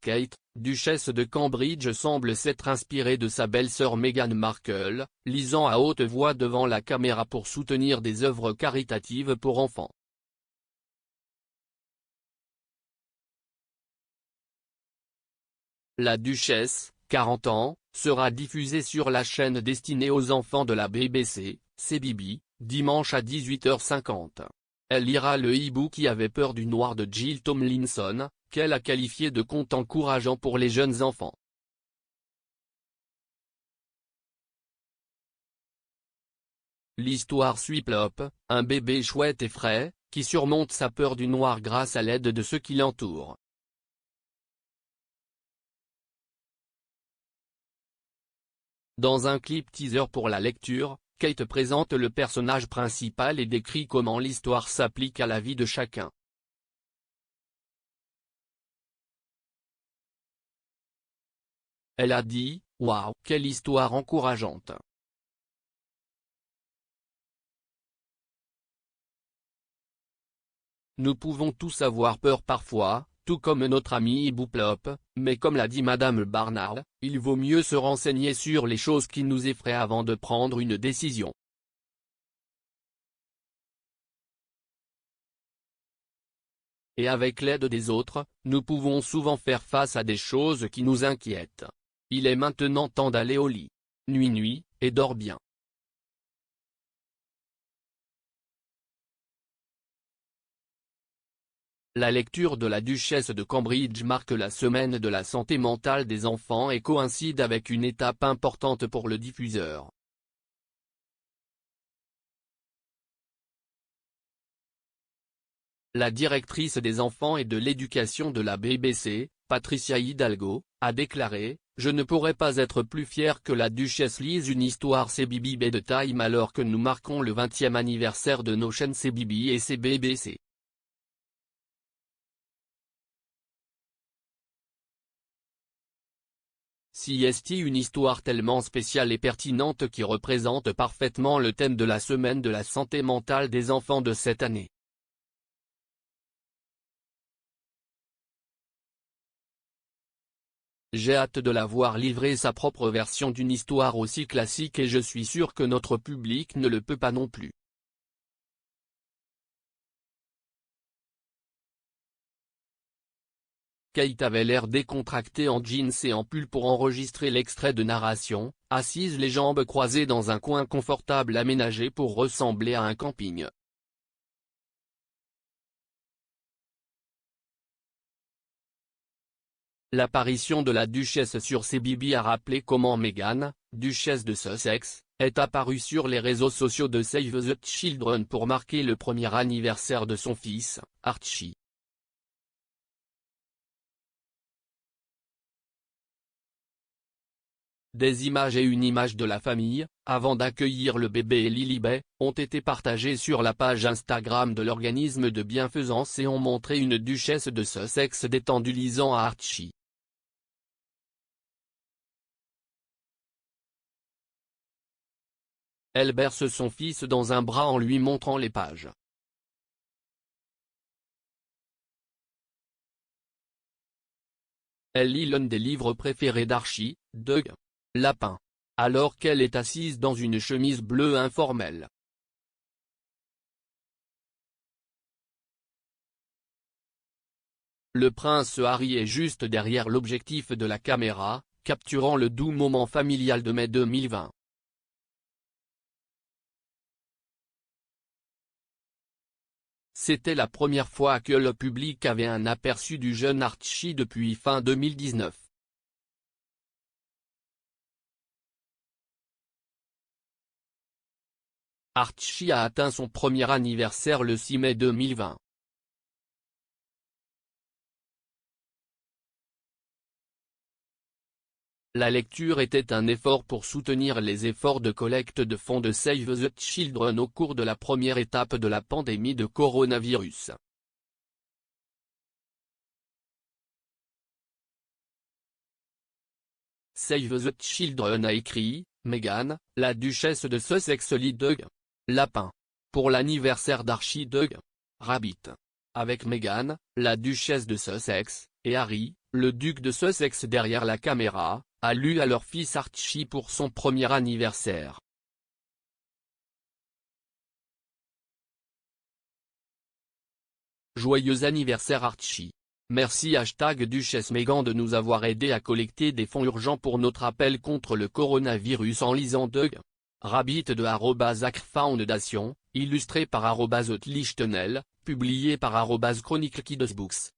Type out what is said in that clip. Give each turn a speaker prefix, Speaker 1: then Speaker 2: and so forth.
Speaker 1: Kate, duchesse de Cambridge, semble s'être inspirée de sa belle-sœur Meghan Markle, lisant à haute voix devant la caméra pour soutenir des œuvres caritatives pour enfants. La duchesse, 40 ans, sera diffusée sur la chaîne destinée aux enfants de la BBC, CBeebies, dimanche à 18h50. Elle lira le hibou qui avait peur du noir de Jill Tomlinson, qu'elle a qualifié de conte encourageant pour les jeunes enfants. L'histoire suit Plop, un bébé chouette et frais, qui surmonte sa peur du noir grâce à l'aide de ceux qui l'entourent. Dans un clip teaser pour la lecture, Kate présente le personnage principal et décrit comment l'histoire s'applique à la vie de chacun. Elle a dit « Waouh, quelle histoire encourageante !» Nous pouvons tous avoir peur parfois, tout comme notre ami hibou Plop, mais comme l'a dit Madame Barnard, il vaut mieux se renseigner sur les choses qui nous effraient avant de prendre une décision. Et avec l'aide des autres, nous pouvons souvent faire face à des choses qui nous inquiètent. Il est maintenant temps d'aller au lit. Nuit, et dors bien. La lecture de la duchesse de Cambridge marque la semaine de la santé mentale des enfants et coïncide avec une étape importante pour le diffuseur. La directrice des enfants et de l'éducation de la BBC, Patricia Hidalgo, a déclaré « Je ne pourrais pas être plus fière que la duchesse lise une histoire CBeebies Bedtime alors que nous marquons le 20e anniversaire de nos chaînes CBeebies et CBBC. » C'est une histoire tellement spéciale et pertinente qui représente parfaitement le thème de la semaine de la santé mentale des enfants de cette année. J'ai hâte de la voir livrer sa propre version d'une histoire aussi classique et je suis sûr que notre public ne le peut pas non plus. Kate avait l'air décontractée en jeans et en pull pour enregistrer l'extrait de narration, assise les jambes croisées dans un coin confortable aménagé pour ressembler à un camping. L'apparition de la duchesse sur CBeebies a rappelé comment Meghan, duchesse de Sussex, est apparue sur les réseaux sociaux de Save the Children pour marquer le premier anniversaire de son fils, Archie. Des images et une image de la famille, avant d'accueillir le bébé et Lilibet, ont été partagées sur la page Instagram de l'organisme de bienfaisance et ont montré une duchesse de Sussex détendue lisant à Archie. Elle berce son fils dans un bras en lui montrant les pages. Elle lit l'un des livres préférés d'Archie, Doug. Lapin. Alors qu'elle est assise dans une chemise bleue informelle. Le prince Harry est juste derrière l'objectif de la caméra, capturant le doux moment familial de mai 2020. C'était la première fois que le public avait un aperçu du jeune Archie depuis fin 2019. Archie a atteint son premier anniversaire le 6 mai 2020. La lecture était un effort pour soutenir les efforts de collecte de fonds de Save the Children au cours de la première étape de la pandémie de coronavirus. Save the Children a écrit, Meghan, la duchesse de Sussex lit Doug. Lapin. Pour l'anniversaire d'Archie Doug. Rabbit. Avec Meghan, la duchesse de Sussex, et Harry, le duc de Sussex derrière la caméra, a lu à leur fils Archie pour son premier anniversaire. Joyeux anniversaire Archie. Merci #Duchesse Meghan de nous avoir aidé à collecter des fonds urgents pour notre appel contre le coronavirus en lisant Doug Rabbit de @ActFoundation, illustré par @Lichtenel, publié par @ChronicleKidsBooks.